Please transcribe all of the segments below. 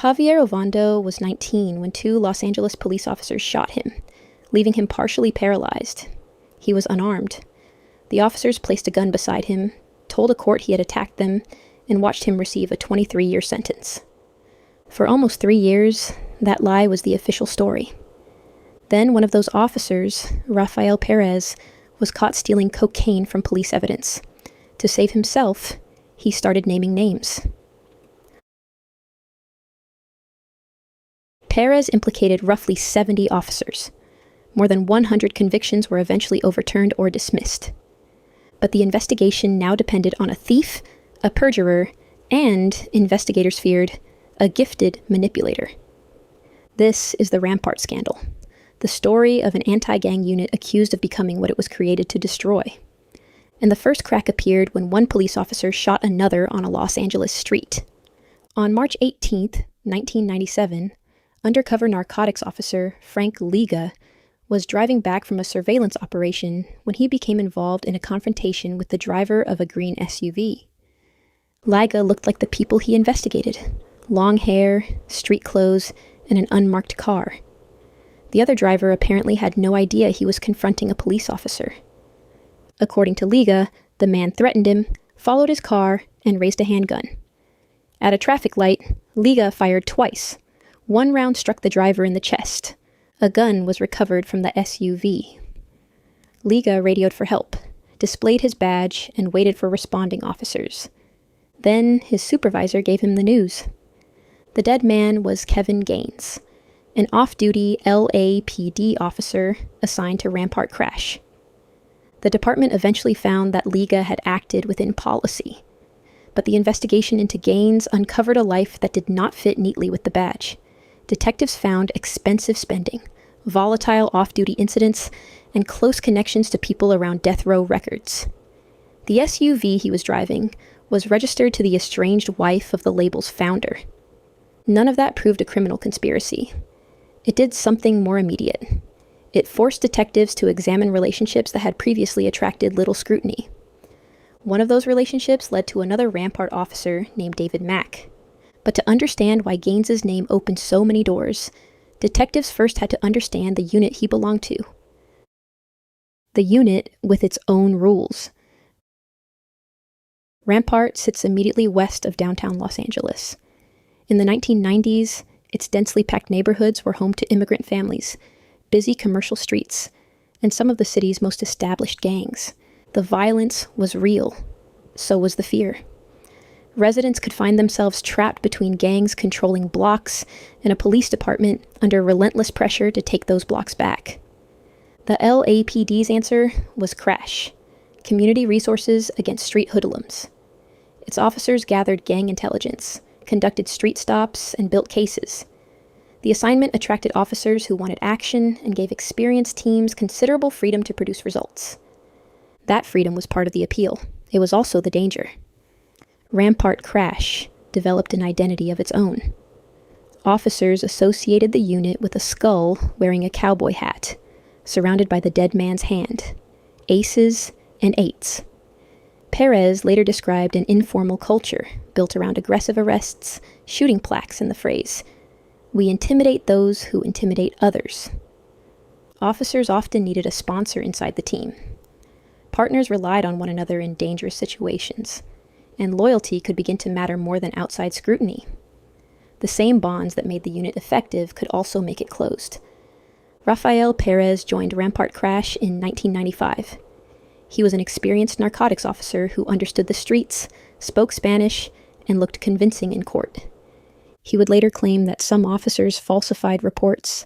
Javier Ovando was 19 when two Los Angeles police officers shot him, leaving him partially paralyzed. He was unarmed. The officers placed a gun beside him, told a court he had attacked them, and watched him receive a 23-year sentence. For almost 3 years, that lie was the official story. Then one of those officers, Rafael Perez, was caught stealing cocaine from police evidence. To save himself, he started naming names. Perez implicated roughly 70 officers. More than 100 convictions were eventually overturned or dismissed. But the investigation now depended on a thief, a perjurer, and, investigators feared, a gifted manipulator. This is the Rampart scandal, the story of an anti-gang unit accused of becoming what it was created to destroy. And the first crack appeared when one police officer shot another on a Los Angeles street. On March 18, 1997, undercover narcotics officer Frank Liga was driving back from a surveillance operation when he became involved in a confrontation with the driver of a green SUV. Liga looked like the people he investigated: long hair, street clothes, and an unmarked car. The other driver apparently had no idea he was confronting a police officer. According to Liga, the man threatened him, followed his car, and raised a handgun. At a traffic light, Liga fired twice. One round struck the driver in the chest. A gun was recovered from the SUV. Liga radioed for help, displayed his badge, and waited for responding officers. Then his supervisor gave him the news. The dead man was Kevin Gaines, an off-duty LAPD officer assigned to Rampart crash. The department eventually found that Liga had acted within policy, but the investigation into Gaines uncovered a life that did not fit neatly with the badge. Detectives found expensive spending, volatile off-duty incidents, and close connections to people around death row records. The SUV he was driving was registered to the estranged wife of the label's founder. None of that proved a criminal conspiracy. It did something more immediate. It forced detectives to examine relationships that had previously attracted little scrutiny. One of those relationships led to another Rampart officer named David Mack. But to understand why Gaines's name opened so many doors, detectives first had to understand the unit he belonged to. The unit with its own rules. Rampart sits immediately west of downtown Los Angeles. In the 1990s, its densely packed neighborhoods were home to immigrant families, busy commercial streets, and some of the city's most established gangs. The violence was real. So was the fear. Residents could find themselves trapped between gangs controlling blocks and a police department under relentless pressure to take those blocks back. The LAPD's answer was crash: community resources against street hoodlums. Its officers gathered gang intelligence, conducted street stops, and built cases. The assignment attracted officers who wanted action and gave experienced teams considerable freedom to produce results. That freedom was part of the appeal. It was also the danger. Rampart Crash developed an identity of its own. Officers associated the unit with a skull wearing a cowboy hat, surrounded by the dead man's hand, aces and eights. Perez later described an informal culture built around aggressive arrests, shooting plaques, and the phrase, "We intimidate those who intimidate others." Officers often needed a sponsor inside the team. Partners relied on one another in dangerous situations, and loyalty could begin to matter more than outside scrutiny. The same bonds that made the unit effective could also make it closed. Rafael Perez joined Rampart Crash in 1995. He was an experienced narcotics officer who understood the streets, spoke Spanish, and looked convincing in court. He would later claim that some officers falsified reports,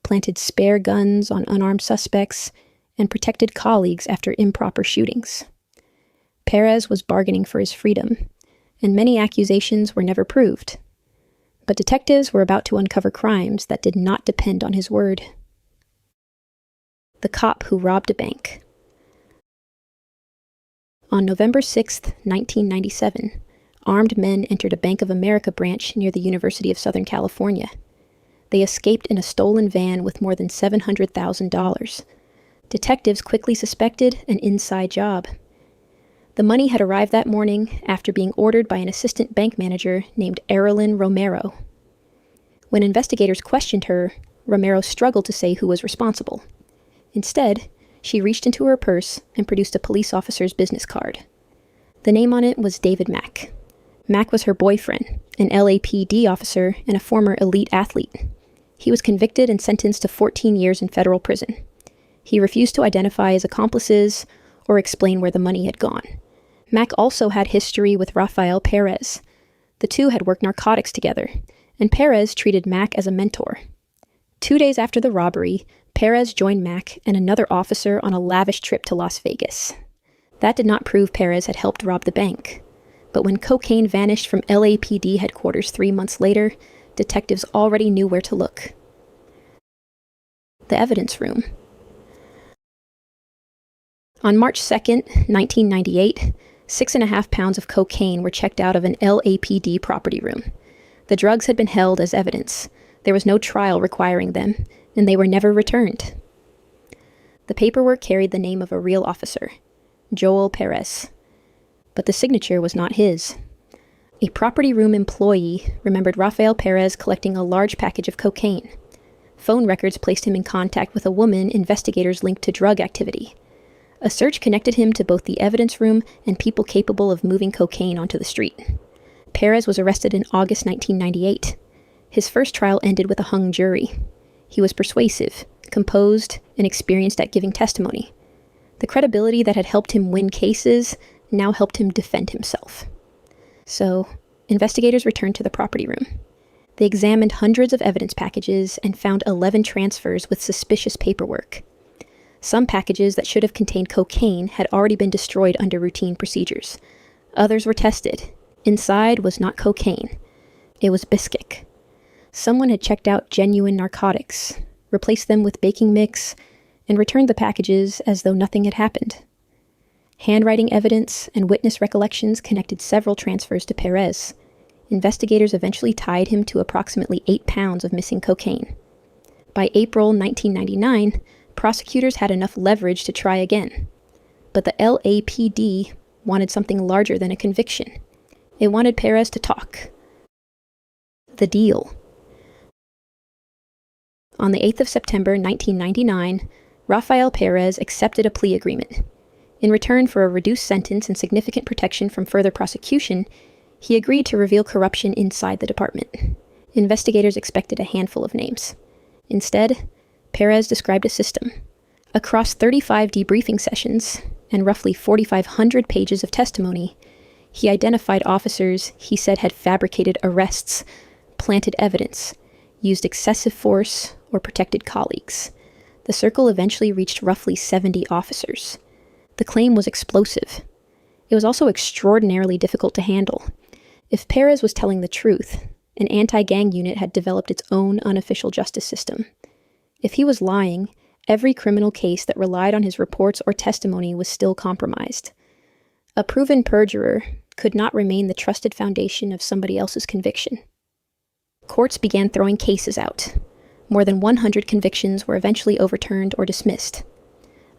planted spare guns on unarmed suspects, and protected colleagues after improper shootings. Perez was bargaining for his freedom, and many accusations were never proved. But detectives were about to uncover crimes that did not depend on his word. The cop who robbed a bank. On November 6, 1997, armed men entered a Bank of America branch near the University of Southern California. They escaped in a stolen van with more than $700,000. Detectives quickly suspected an inside job. The money had arrived that morning after being ordered by an assistant bank manager named Erilyn Romero. When investigators questioned her, Romero struggled to say who was responsible. Instead, she reached into her purse and produced a police officer's business card. The name on it was David Mack. Mack was her boyfriend, an LAPD officer and a former elite athlete. He was convicted and sentenced to 14 years in federal prison. He refused to identify his accomplices or explain where the money had gone. Mack also had history with Rafael Perez. The two had worked narcotics together, and Perez treated Mack as a mentor. 2 days after the robbery, Perez joined Mack and another officer on a lavish trip to Las Vegas. That did not prove Perez had helped rob the bank. But when cocaine vanished from LAPD headquarters 3 months later, detectives already knew where to look. The evidence room. On March 2nd, 1998, 6.5 pounds of cocaine were checked out of an LAPD property room. The drugs had been held as evidence. There was no trial requiring them, and they were never returned. The paperwork carried the name of a real officer, Joel Perez, but the signature was not his. A property room employee remembered Rafael Perez collecting a large package of cocaine. Phone records placed him in contact with a woman investigators linked to drug activity. A search connected him to both the evidence room and people capable of moving cocaine onto the street. Perez was arrested in August 1998. His first trial ended with a hung jury. He was persuasive, composed, and experienced at giving testimony. The credibility that had helped him win cases now helped him defend himself. So, investigators returned to the property room. They examined hundreds of evidence packages and found 11 transfers with suspicious paperwork. Some packages that should have contained cocaine had already been destroyed under routine procedures. Others were tested. Inside was not cocaine. It was biscuit. Someone had checked out genuine narcotics, replaced them with baking mix, and returned the packages as though nothing had happened. Handwriting evidence and witness recollections connected several transfers to Perez. Investigators eventually tied him to approximately 8 pounds of missing cocaine. By April 1999, prosecutors had enough leverage to try again. But the LAPD wanted something larger than a conviction. It wanted Perez to talk. The deal. On the 8th of September 1999, Rafael Perez accepted a plea agreement. In return for a reduced sentence and significant protection from further prosecution, he agreed to reveal corruption inside the department. Investigators expected a handful of names. Instead, Perez described a system. Across 35 debriefing sessions and roughly 4,500 pages of testimony, he identified officers he said had fabricated arrests, planted evidence, used excessive force, or protected colleagues. The circle eventually reached roughly 70 officers. The claim was explosive. It was also extraordinarily difficult to handle. If Perez was telling the truth, an anti-gang unit had developed its own unofficial justice system. If he was lying, every criminal case that relied on his reports or testimony was still compromised. A proven perjurer could not remain the trusted foundation of somebody else's conviction. Courts began throwing cases out. More than 100 convictions were eventually overturned or dismissed.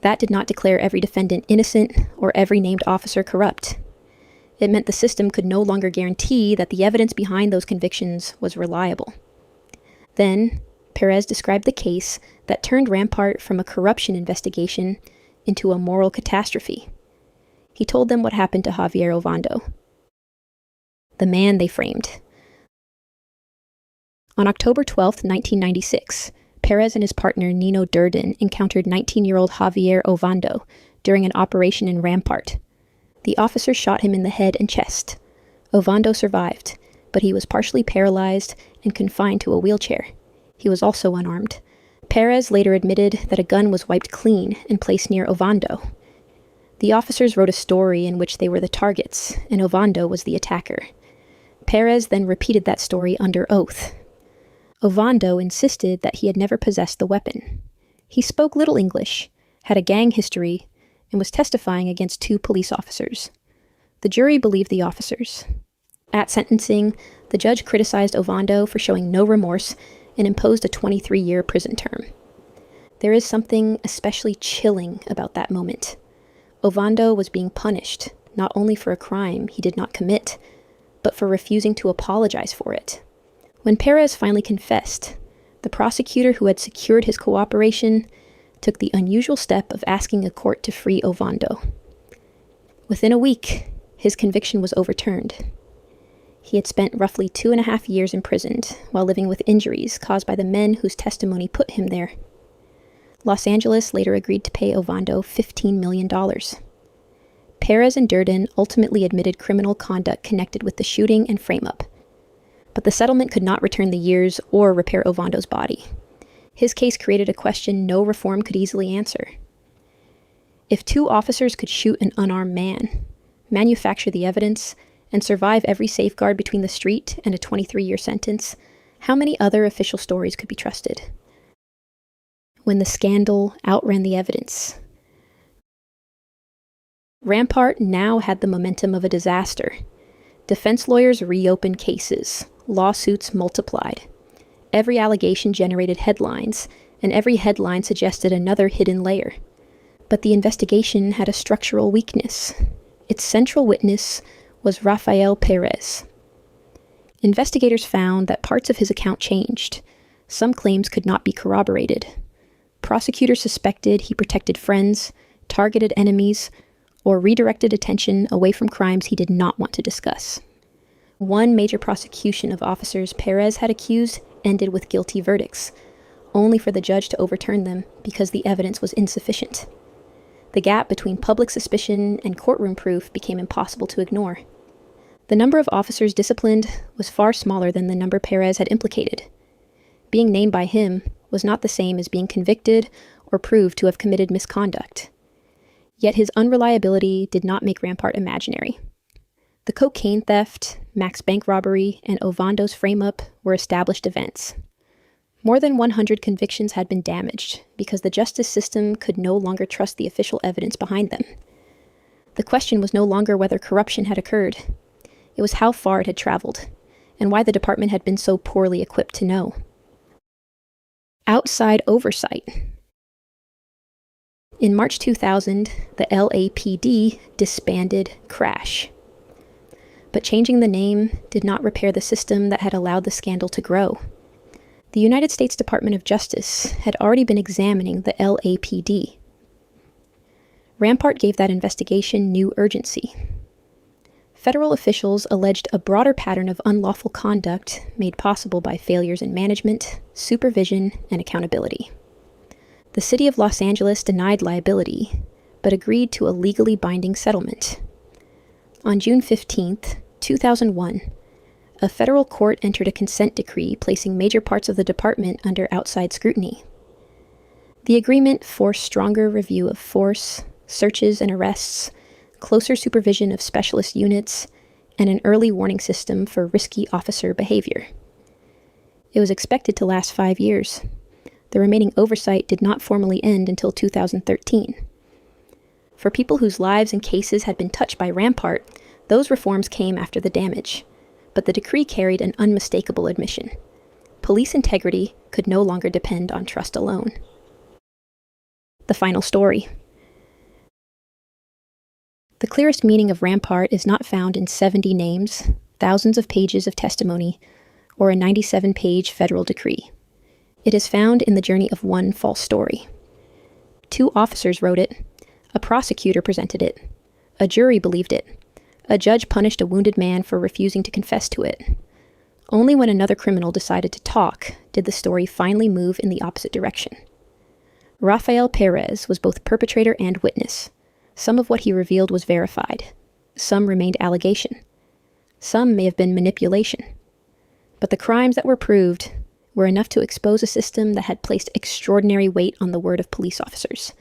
That did not declare every defendant innocent or every named officer corrupt. It meant the system could no longer guarantee that the evidence behind those convictions was reliable. Then, Perez described the case that turned Rampart from a corruption investigation into a moral catastrophe. He told them what happened to Javier Ovando, the man they framed. On October 12, 1996, Perez and his partner Nino Durden encountered 19-year-old Javier Ovando during an operation in Rampart. The officer shot him in the head and chest. Ovando survived, but he was partially paralyzed and confined to a wheelchair. He was also unarmed. Perez later admitted that a gun was wiped clean and placed near Ovando. The officers wrote a story in which they were the targets, and Ovando was the attacker. Perez then repeated that story under oath. Ovando insisted that he had never possessed the weapon. He spoke little English, had a gang history, and was testifying against 2 police officers. The jury believed the officers. At sentencing, the judge criticized Ovando for showing no remorse and imposed a 23-year prison term. There is something especially chilling about that moment. Ovando was being punished, not only for a crime he did not commit, but for refusing to apologize for it. When Perez finally confessed, the prosecutor who had secured his cooperation took the unusual step of asking a court to free Ovando. Within a week, his conviction was overturned. He had spent roughly 2.5 years imprisoned while living with injuries caused by the men whose testimony put him there. Los Angeles later agreed to pay Ovando $15 million. Perez and Durden ultimately admitted criminal conduct connected with the shooting and frame-up, but the settlement could not return the years or repair Ovando's body. His case created a question no reform could easily answer. If 2 officers could shoot an unarmed man, manufacture the evidence, and survive every safeguard between the street and a 23-year sentence, how many other official stories could be trusted? When the scandal outran the evidence. Rampart now had the momentum of a disaster. Defense lawyers reopened cases. Lawsuits multiplied. Every allegation generated headlines, and every headline suggested another hidden layer. But the investigation had a structural weakness. Its central witness was Rafael Perez. Investigators found that parts of his account changed. Some claims could not be corroborated. Prosecutors suspected he protected friends, targeted enemies, or redirected attention away from crimes he did not want to discuss. One major prosecution of officers Perez had accused ended with guilty verdicts, only for the judge to overturn them because the evidence was insufficient. The gap between public suspicion and courtroom proof became impossible to ignore. The number of officers disciplined was far smaller than the number Perez had implicated. Being named by him was not the same as being convicted or proved to have committed misconduct. Yet his unreliability did not make Rampart imaginary. The cocaine theft, Mac's bank robbery, and Ovando's frame-up were established events. More than 100 convictions had been damaged because the justice system could no longer trust the official evidence behind them. The question was no longer whether corruption had occurred. It was how far it had traveled, and why the department had been so poorly equipped to know. Outside oversight. In March 2000, the LAPD disbanded Crash. But changing the name did not repair the system that had allowed the scandal to grow. The United States Department of Justice had already been examining the LAPD. Rampart gave that investigation new urgency. Federal officials alleged a broader pattern of unlawful conduct made possible by failures in management, supervision, and accountability. The city of Los Angeles denied liability, but agreed to a legally binding settlement. On June 15, 2001, a federal court entered a consent decree placing major parts of the department under outside scrutiny. The agreement forced stronger review of force, searches and arrests, closer supervision of specialist units, and an early warning system for risky officer behavior. It was expected to last 5 years. The remaining oversight did not formally end until 2013. For people whose lives and cases had been touched by Rampart, those reforms came after the damage, but the decree carried an unmistakable admission. Police integrity could no longer depend on trust alone. The final story. The clearest meaning of Rampart is not found in 70 names, thousands of pages of testimony, or a 97-page federal decree. It is found in the journey of one false story. 2 officers wrote it, a prosecutor presented it, a jury believed it, a judge punished a wounded man for refusing to confess to it. Only when another criminal decided to talk did the story finally move in the opposite direction. Rafael Perez was both perpetrator and witness. Some of what he revealed was verified. Some remained allegation. Some may have been manipulation. But the crimes that were proved were enough to expose a system that had placed extraordinary weight on the word of police officers.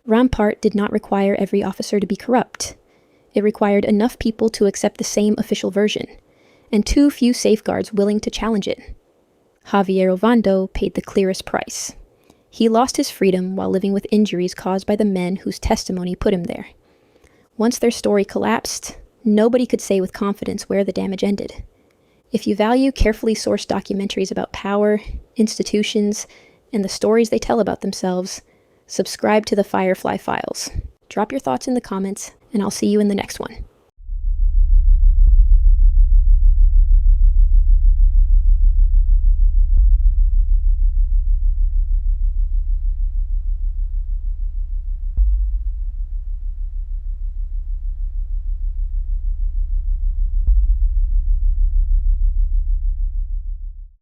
Rampart did not require every officer to be corrupt. It required enough people to accept the same official version, and too few safeguards willing to challenge it. Javier Ovando paid the clearest price. He lost his freedom while living with injuries caused by the men whose testimony put him there. Once their story collapsed, nobody could say with confidence where the damage ended. If you value carefully sourced documentaries about power, institutions, and the stories they tell about themselves, subscribe to the Firefly Files. Drop your thoughts in the comments, and I'll see you in the next one.